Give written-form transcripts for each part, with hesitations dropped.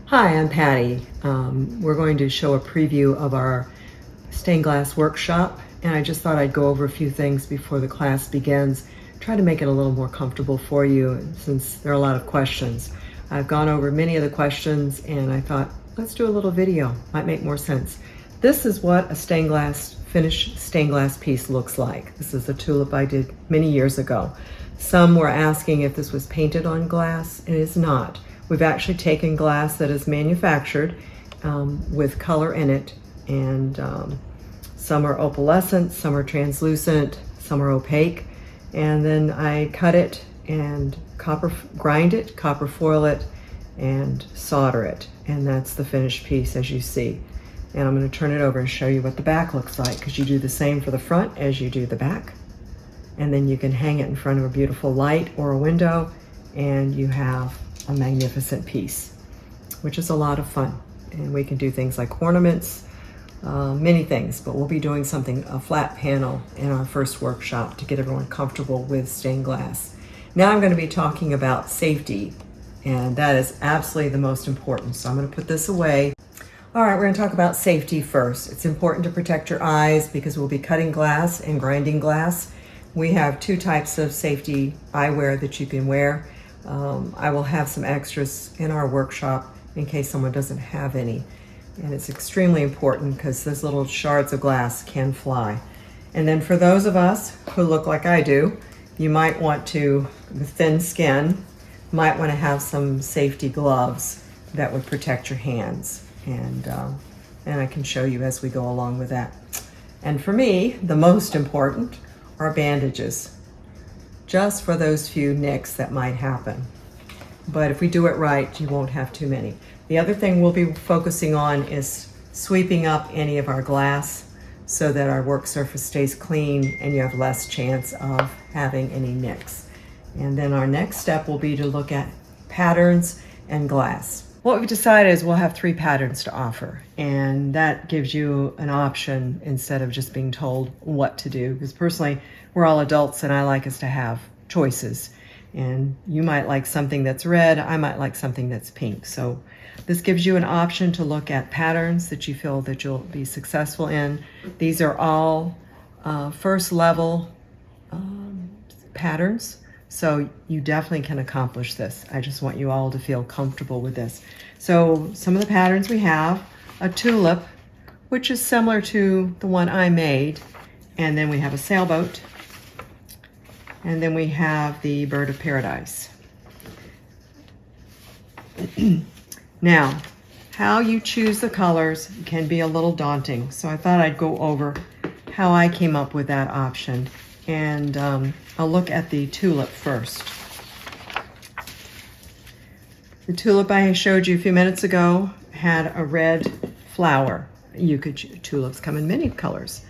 Hi, I'm Patty. We're going to show a preview of our stained glass workshop, and I just thought I'd go over a few things before the class begins, try to make it a little more comfortable for you since there are a lot of questions. I've gone over many of the questions and I thought, let's do a little video, might make more sense. This is what a finished stained glass piece looks like. This is a tulip I did many years ago. Some were asking if this was painted on glass. It is not. We've actually taken glass that is manufactured with color in it, and some are opalescent, some are translucent, some are opaque, and then I cut it and grind it, copper foil it, and solder it, and that's the finished piece as you see. And I'm going to turn it over and show you what the back looks like, because you do the same for the front as you do the back, and then you can hang it in front of a beautiful light or a window, and you have a magnificent piece, which is a lot of fun. And we can do things like ornaments, many things, but we'll be doing a flat panel in our first workshop to get everyone comfortable with stained glass. Now I'm going to be talking about safety, and that is absolutely the most important. So I'm going to put this away. All right, we're going to talk about safety first. It's important to protect your eyes because we'll be cutting glass and grinding glass. We have two types of safety eyewear that you can wear. I will have some extras in our workshop in case someone doesn't have any. And it's extremely important because those little shards of glass can fly. And then for those of us who look like I do, you might want to, with thin skin, might want to have some safety gloves that would protect your hands. And I can show you as we go along with that. And for me, the most important are bandages, just for those few nicks that might happen. But if we do it right, you won't have too many. The other thing we'll be focusing on is sweeping up any of our glass so that our work surface stays clean and you have less chance of having any nicks. And then our next step will be to look at patterns and glass. What we've decided is we'll have 3 patterns to offer, and that gives you an option instead of just being told what to do. Because personally, we're all adults and I like us to have choices. And you might like something that's red, I might like something that's pink. So this gives you an option to look at patterns that you feel that you'll be successful in. These are all first level patterns. So you definitely can accomplish this. I just want you all to feel comfortable with this. So some of the patterns we have, a tulip, which is similar to the one I made. And then we have a sailboat. And then we have the bird of paradise. Now, how you choose the colors can be a little daunting. So I thought I'd go over how I came up with that option. And I'll look at the tulip first. The tulip I showed you a few minutes ago had a red flower. Tulips come in many colors.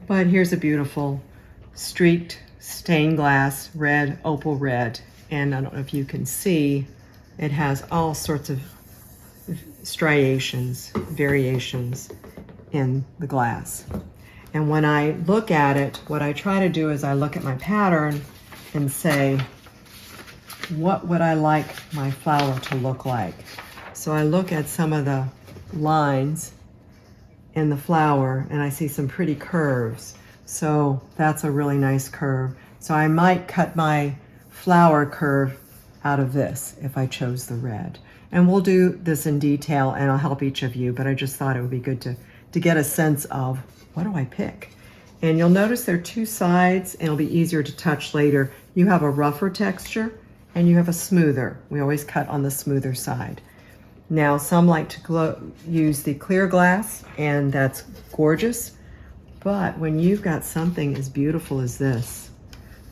But here's a beautiful streaked stained glass, red, opal red. And I don't know if you can see, it has all sorts of striations, variations in the glass. And when I look at it, what I try to do is I look at my pattern and say, what would I like my flower to look like? So I look at some of the lines in the flower and I see some pretty curves. So that's a really nice curve. So I might cut my flower curve out of this if I chose the red. And we'll do this in detail and I'll help each of you, but I just thought it would be good to get a sense of what do I pick? And you'll notice there are 2 sides and it'll be easier to touch later. You have a rougher texture and you have a smoother. We always cut on the smoother side. Now some like to use the clear glass, and that's gorgeous. But when you've got something as beautiful as this,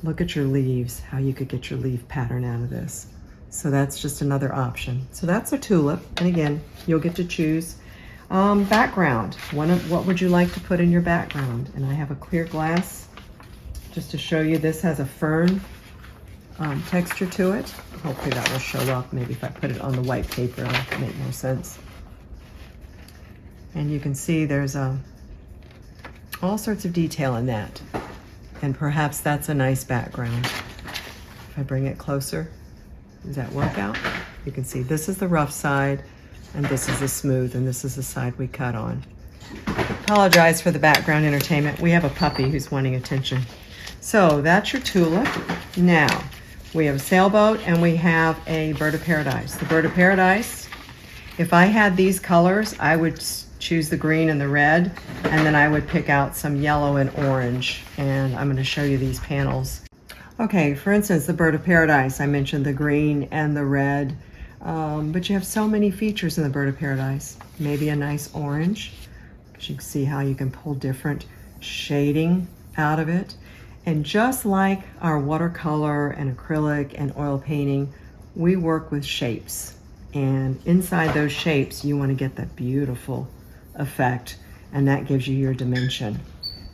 look at your leaves, how you could get your leaf pattern out of this. So that's just another option. So that's a tulip, and again, you'll get to choose. Background, what would you like to put in your background? And I have a clear glass just to show you. This has a fern texture to it. Hopefully that will show up. Maybe if I put it on the white paper, it'll make more sense. And you can see there's all sorts of detail in that. And perhaps that's a nice background. If I bring it closer, does that work out? You can see this is the rough side. And this is the smooth, and this is the side we cut on. Apologize for the background entertainment. We have a puppy who's wanting attention. So that's your tulip. Now, we have a sailboat and we have a bird of paradise. The bird of paradise, if I had these colors, I would choose the green and the red, and then I would pick out some yellow and orange. And I'm going to show you these panels. Okay, for instance, the bird of paradise, I mentioned the green and the red, but you have so many features in the bird of paradise. Maybe a nice orange, because you can see how you can pull different shading out of it. And just like our watercolor and acrylic and oil painting, we work with shapes. And inside those shapes, you want to get that beautiful effect, and that gives you your dimension.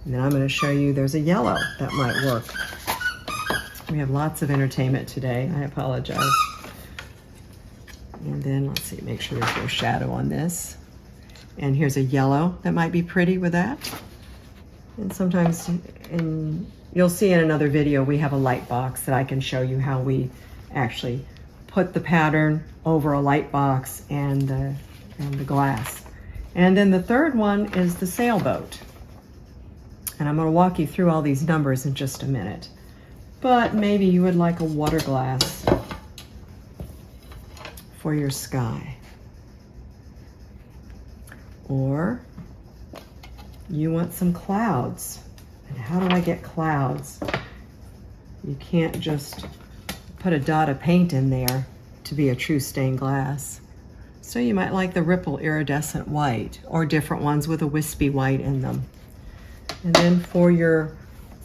And then I'm going to show you there's a yellow that might work. We have lots of entertainment today. I apologize. And then let's see, make sure there's no shadow on this. And here's a yellow that might be pretty with that. And sometimes, you'll see in another video, we have a light box that I can show you how we actually put the pattern over a light box and the glass. And then the third one is the sailboat. And I'm going to walk you through all these numbers in just a minute. But maybe you would like a water glass for your sky. Or you want some clouds. And how do I get clouds? You can't just put a dot of paint in there to be a true stained glass. So you might like the ripple iridescent white, or different ones with a wispy white in them. And then for your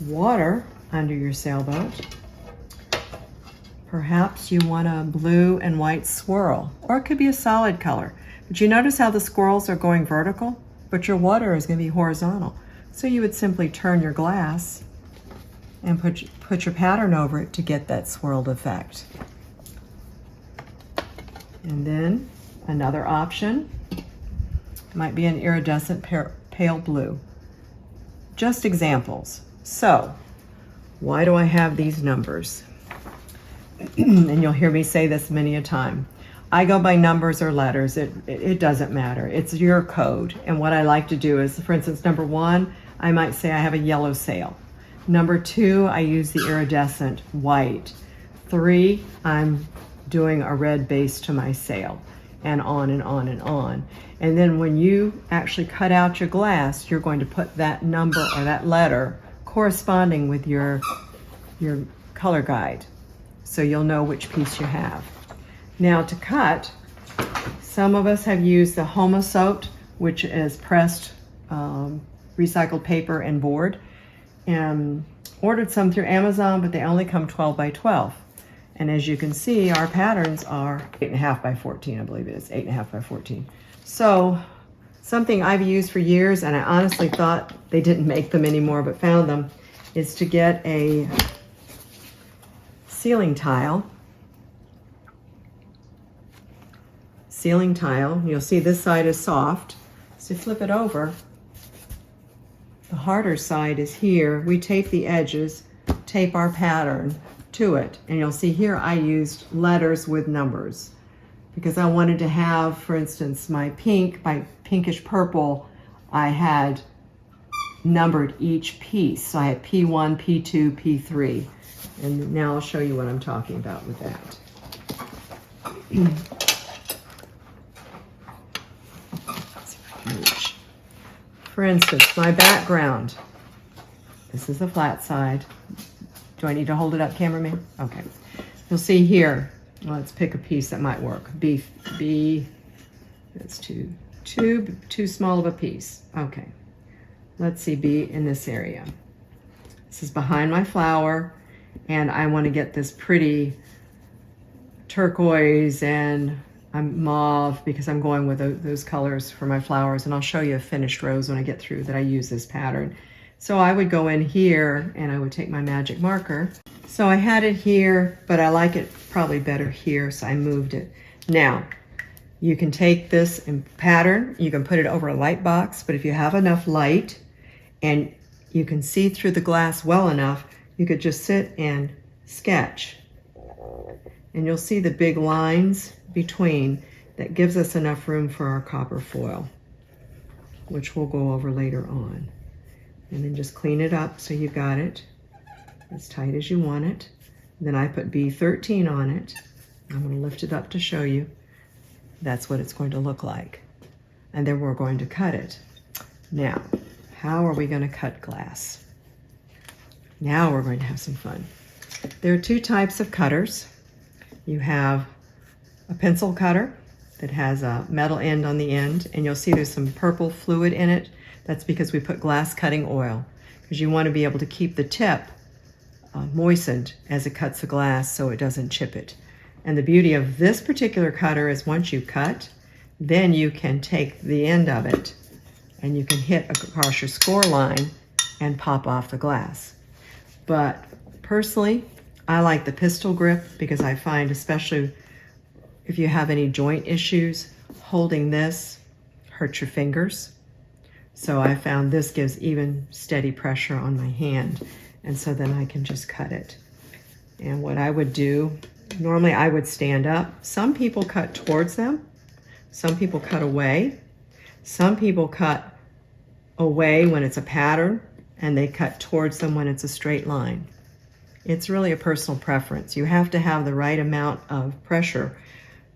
water under your sailboat, perhaps you want a blue and white swirl, or it could be a solid color. But you notice how the swirls are going vertical, but your water is going to be horizontal. So you would simply turn your glass and put your pattern over it to get that swirled effect. And then another option might be an iridescent pale blue. Just examples. So, why do I have these numbers? And you'll hear me say this many a time. I go by numbers or letters. It doesn't matter. It's your code. And what I like to do is, for instance, number 1, I might say I have a yellow sail. Number 2, I use the iridescent white. 3, I'm doing a red base to my sail, and on and on and on. And then when you actually cut out your glass, you're going to put that number or that letter corresponding with your color guide, so you'll know which piece you have. Now to cut, some of us have used the Homosote, which is pressed recycled paper and board, and ordered some through Amazon, but they only come 12 by 12. And as you can see, our patterns are 8.5 by 14, I believe it is, 8.5 by 14. So something I've used for years, and I honestly thought they didn't make them anymore, but found them, is to get a ceiling tile. You'll see this side is soft. So flip it over. The harder side is here. We tape the edges, tape our pattern to it. And you'll see here I used letters with numbers because I wanted to have, for instance, my pinkish purple, I had numbered each piece. So I had P1, P2, P3. And now I'll show you what I'm talking about with that. For instance, my background. This is the flat side. Do I need to hold it up, cameraman? Okay. You'll see here, let's pick a piece that might work. B, that's too small of a piece. Okay. Let's see B in this area. This is behind my flower, and I want to get this pretty turquoise and mauve because I'm going with those colors for my flowers, and I'll show you a finished rose when I get through that I use this pattern. So I would go in here and I would take my magic marker. So I had it here, but I like it probably better here, so I moved it. Now, you can take this and pattern, you can put it over a light box, but if you have enough light and you can see through the glass well enough, you could just sit and sketch. And you'll see the big lines between, that gives us enough room for our copper foil, which we'll go over later on. And then just clean it up so you got it as tight as you want it. Then I put B13 on it. I'm going to lift it up to show you. That's what it's going to look like. And then we're going to cut it. Now, how are we going to cut glass? Now we're going to have some fun. There are two types of cutters. You have a pencil cutter that has a metal end on the end, and you'll see there's some purple fluid in it. That's because we put glass cutting oil, because you want to be able to keep the tip moistened as it cuts the glass so it doesn't chip it. And the beauty of this particular cutter is once you cut, then you can take the end of it and you can hit across your score line and pop off the glass. But personally, I like the pistol grip because I find, especially if you have any joint issues, holding this hurts your fingers. So I found this gives even steady pressure on my hand. And so then I can just cut it. And what I would do, normally I would stand up. Some people cut towards them. Some people cut away. Some people cut away when it's a pattern, and they cut towards them when it's a straight line. It's really a personal preference. You have to have the right amount of pressure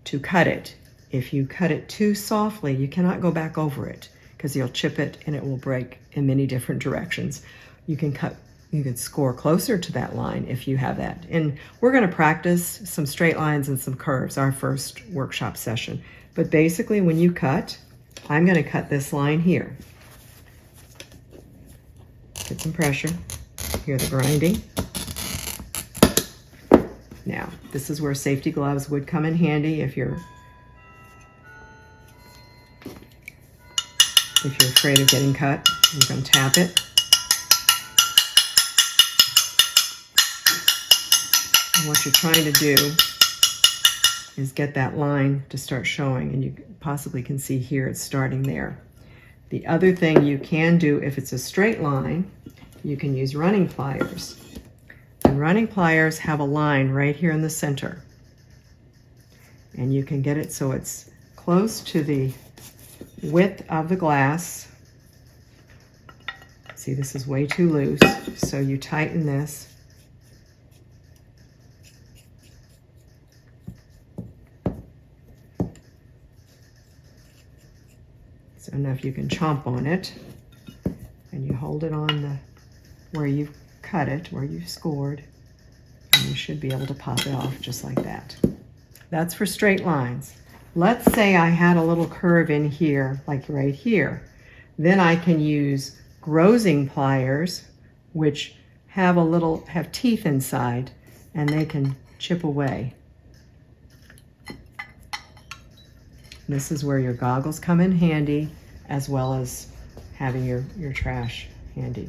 to cut it. If you cut it too softly, you cannot go back over it because you'll chip it and it will break in many different directions. You can score closer to that line if you have that. And we're going to practice some straight lines and some curves, our first workshop session. But basically when you cut, I'm going to cut this line here. Get some pressure. Hear the grinding. Now, this is where safety gloves would come in handy if you're afraid of getting cut. You can tap it. And what you're trying to do is get that line to start showing, and you possibly can see here it's starting there. The other thing you can do, if it's a straight line, you can use running pliers. And running pliers have a line right here in the center. And you can get it so it's close to the width of the glass. See, this is way too loose, so you tighten this. So enough you can chomp on it, and you hold it on where you've cut it, where you've scored, and you should be able to pop it off just like that. That's for straight lines. Let's say I had a little curve in here, like right here. Then I can use grozing pliers, which have teeth inside, and they can chip away. This is where your goggles come in handy, as well as having your trash handy.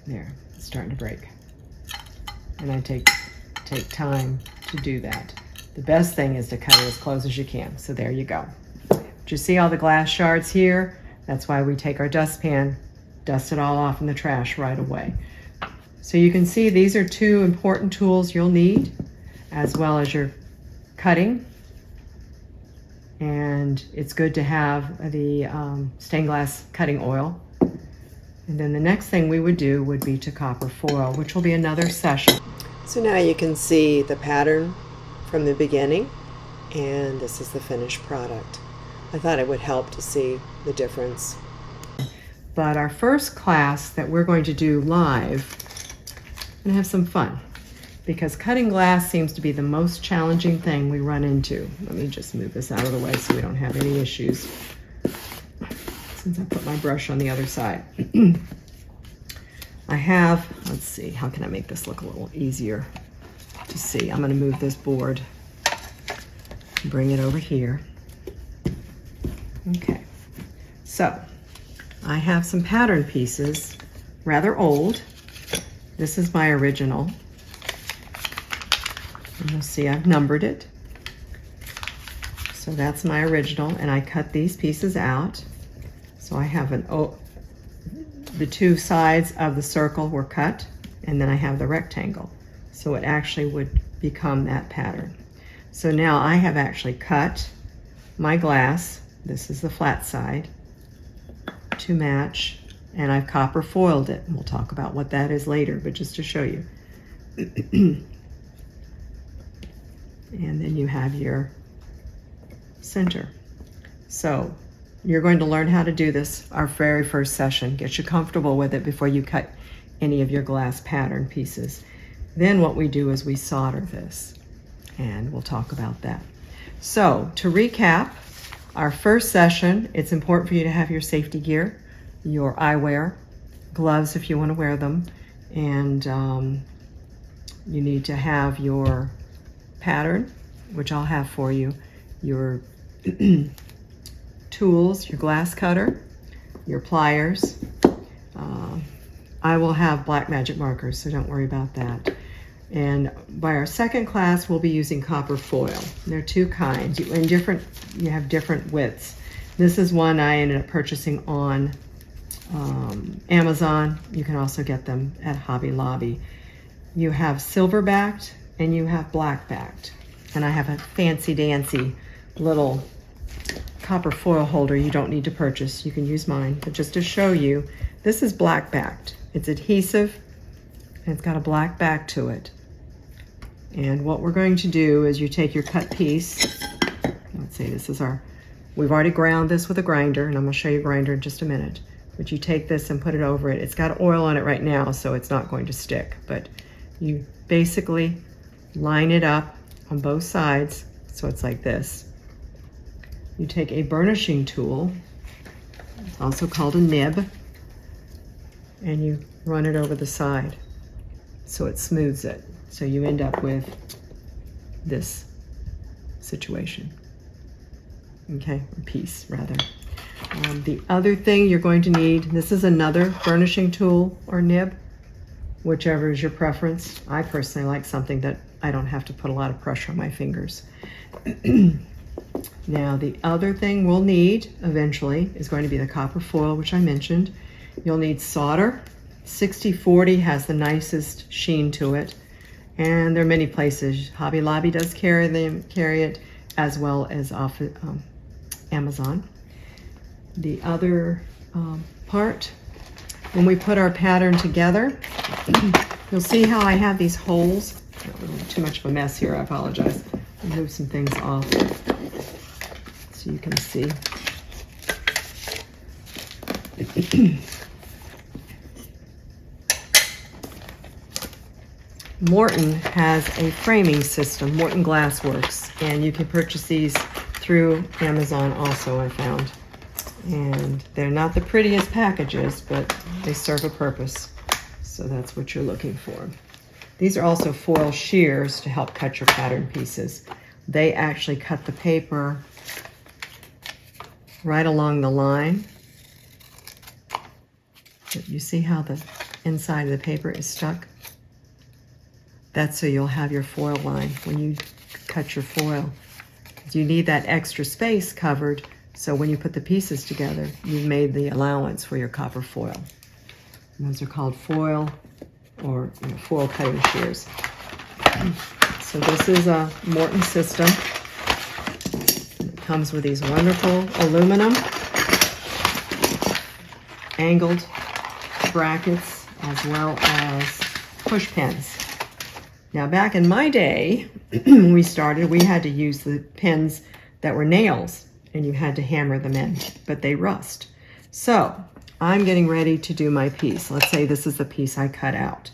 There, it's starting to break. And I take time to do that. The best thing is to cut it as close as you can. So there you go. Do you see all the glass shards here? That's why we take our dustpan, dust it all off in the trash right away. So you can see these are two important tools you'll need, as well as your cutting. And it's good to have the stained glass cutting oil. And then the next thing we would do would be to copper foil, which will be another session. So now you can see the pattern from the beginning, and this is the finished product. I thought it would help to see the difference. But our first class that we're going to do live, we're gonna have some fun, because cutting glass seems to be the most challenging thing we run into. Let me just move this out of the way so we don't have any issues, since I put my brush on the other side. I have, let's see, how can I make this look a little easier to see? I'm gonna move this board, bring it over here. Okay, so I have some pattern pieces, rather old. This is my original. And you'll see I've numbered it. So that's my original, and I cut these pieces out. So I have the two sides of the circle were cut, and then I have the rectangle. So so it actually would become that pattern. So now I have actually cut my glass, this is the flat side, to match, and I've copper foiled it. And we'll talk about what that is later, but just to show you. And then you have your center. So you're going to learn how to do this our very first session. Get you comfortable with it before you cut any of your glass pattern pieces. Then what we do is we solder this, and we'll talk about that. So to recap our first session, it's important for you to have your safety gear, your eyewear, gloves if you want to wear them, and you need to have your pattern, which I'll have for you, your tools, your glass cutter, your pliers. I will have black magic markers, so don't worry about that. And by our second class, we'll be using copper foil. There are two kinds, you have different widths. This is one I ended up purchasing on Amazon. You can also get them at Hobby Lobby. You have silver backed and you have black backed. And I have a fancy dancy little copper foil holder you don't need to purchase. You can use mine, but just to show you, this is black backed. It's adhesive and it's got a black back to it. And what we're going to do is you take your cut piece. Let's see, this is we've already ground this with a grinder, and I'm gonna show you a grinder in just a minute. But you take this and put it over it. It's got oil on it right now, so it's not going to stick. But you basically line it up on both sides, so it's like this. You take a burnishing tool, it's also called a nib, and you run it over the side so it smooths it. So you end up with this situation, okay, or piece rather. The other thing you're going to need, this is another burnishing tool or nib, whichever is your preference. I personally like something that I don't have to put a lot of pressure on my fingers. Now the other thing we'll need eventually is going to be the copper foil, which I mentioned. You'll need solder. 60/40 has the nicest sheen to it, and there are many places. Hobby Lobby does carry it, as well as off Amazon. The other part, when we put our pattern together, you'll see how I have these holes. Too much of a mess here, I apologize. I'll move some things off so you can see. Morton has a framing system, Morton Glass Works, and you can purchase these through Amazon also, I found. And they're not the prettiest packages, but they serve a purpose. So that's what you're looking for. These are also foil shears to help cut your pattern pieces. They actually cut the paper right along the line. You see how the inside of the paper is stuck? That's so you'll have your foil line when you cut your foil. You need that extra space covered, so when you put the pieces together, you've made the allowance for your copper foil. And those are called foil or foil cutting shears. So this is a Morton system. It comes with these wonderful aluminum angled brackets as well as push pins. Now back in my day, when we started, we had to use the pins that were nails, and you had to hammer them in, but they rust. So I'm getting ready to do my piece. Let's say this is the piece I cut out,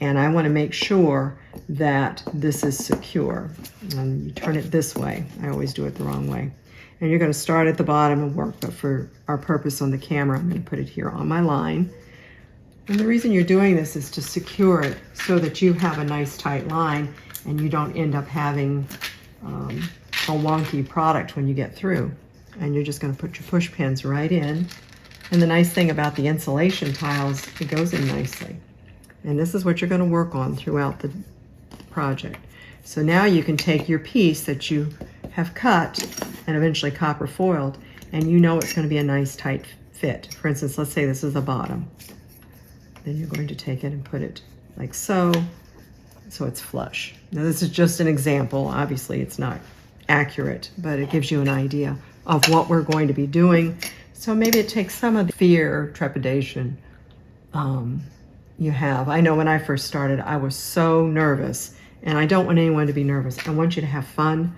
and I want to make sure that this is secure. And you turn it this way. I always do it the wrong way. And you're going to start at the bottom and work, but for our purpose on the camera, I'm going to put it here on my line. And the reason you're doing this is to secure it so that you have a nice tight line and you don't end up having a wonky product when you get through. And you're just going to put your push pins right in. And the nice thing about the insulation tiles, it goes in nicely. And this is what you're going to work on throughout the project. So now you can take your piece that you have cut and eventually copper foiled, and you know it's going to be a nice tight fit. For instance, let's say this is the bottom. Then you're going to take it and put it like so, so it's flush. Now this is just an example. Obviously it's not accurate, but it gives you an idea of what we're going to be doing. So maybe it takes some of the fear, trepidation you have. I know when I first started, I was so nervous, and I don't want anyone to be nervous. I want you to have fun.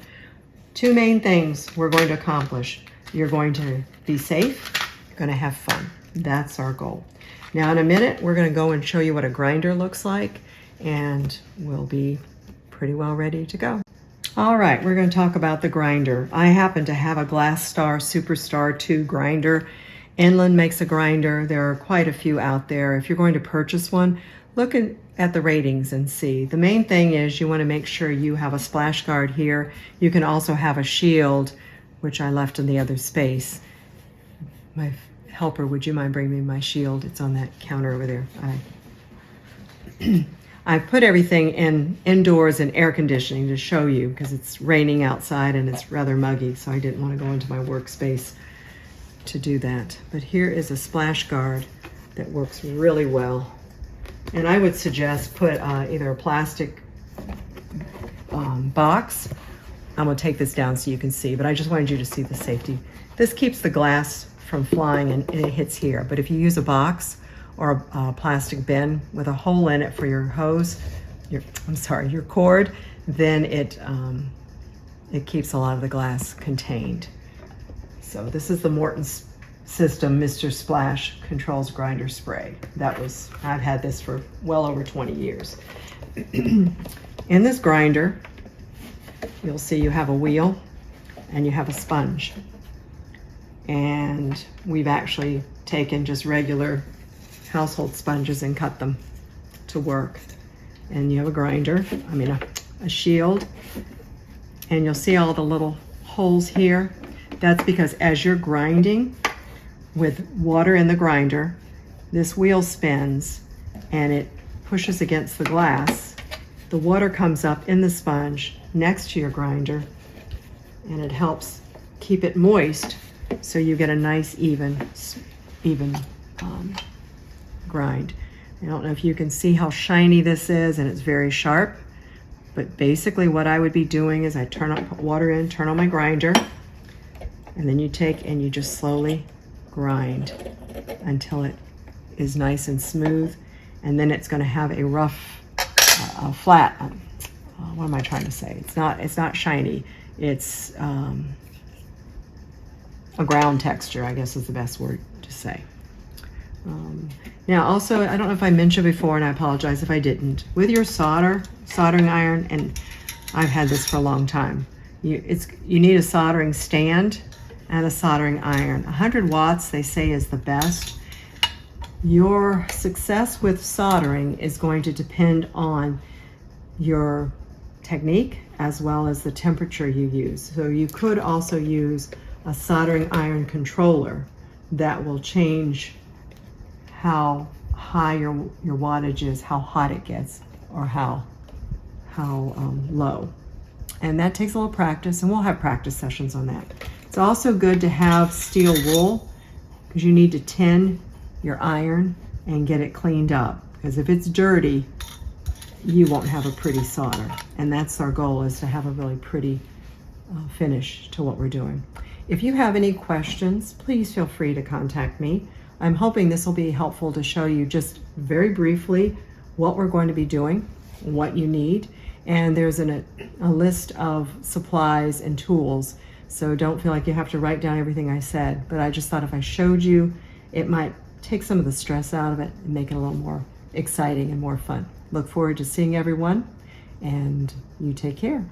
Two main things we're going to accomplish. You're going to be safe, you're going to have fun. That's our goal. Now in a minute, we're going to go and show you what a grinder looks like, and we'll be pretty well ready to go. All right, we're going to talk about the grinder. I happen to have a Glass Star Superstar 2 grinder. Inland makes a grinder. There are quite a few out there. If you're going to purchase one, look at the ratings and see. The main thing is you want to make sure you have a splash guard here. You can also have a shield, which I left in the other space. My helper, would you mind bringing me my shield? It's on that counter over there. I put everything indoors in air conditioning to show you because it's raining outside and it's rather muggy, so I didn't want to go into my workspace to do that. But here is a splash guard that works really well. And I would suggest put either a plastic box. I'm going to take this down so you can see, but I just wanted you to see the safety. This keeps the glass from flying and it hits here. But if you use a box or a plastic bin with a hole in it for your hose, your cord, then it keeps a lot of the glass contained. So this is the Morton System Mr. Splash Controls Grinder Spray. I've had this for well over 20 years. In this grinder, you'll see you have a wheel and you have a sponge. And we've actually taken just regular household sponges and cut them to work. And you have a grinder, a shield, and you'll see all the little holes here. That's because as you're grinding with water in the grinder, this wheel spins and it pushes against the glass. The water comes up in the sponge next to your grinder and it helps keep it moist so you get a nice even grind. I don't know if you can see how shiny this is, and it's very sharp, but basically what I would be doing is I put water in, turn on my grinder, and then you take and you just slowly grind until it is nice and smooth, and then it's going to have a rough, flat, what am I trying to say? It's not shiny. It's a ground texture, I guess is the best word to say. Now also, I don't know if I mentioned before, and I apologize if I didn't, with your soldering iron, and I've had this for a long time, you need a soldering stand and a soldering iron. 100 watts, they say, is the best. Your success with soldering is going to depend on your technique as well as the temperature you use. So you could also use a soldering iron controller that will change how high your wattage is, how hot it gets, or how low. And that takes a little practice, and we'll have practice sessions on that. It's also good to have steel wool because you need to tin your iron and get it cleaned up, because if it's dirty, you won't have a pretty solder. And that's our goal, is to have a really pretty finish to what we're doing. If you have any questions, please feel free to contact me. I'm hoping this will be helpful to show you just very briefly what we're going to be doing, what you need, and there's a list of supplies and tools, so don't feel like you have to write down everything I said, but I just thought if I showed you, it might take some of the stress out of it and make it a little more exciting and more fun. Look forward to seeing everyone, and you take care.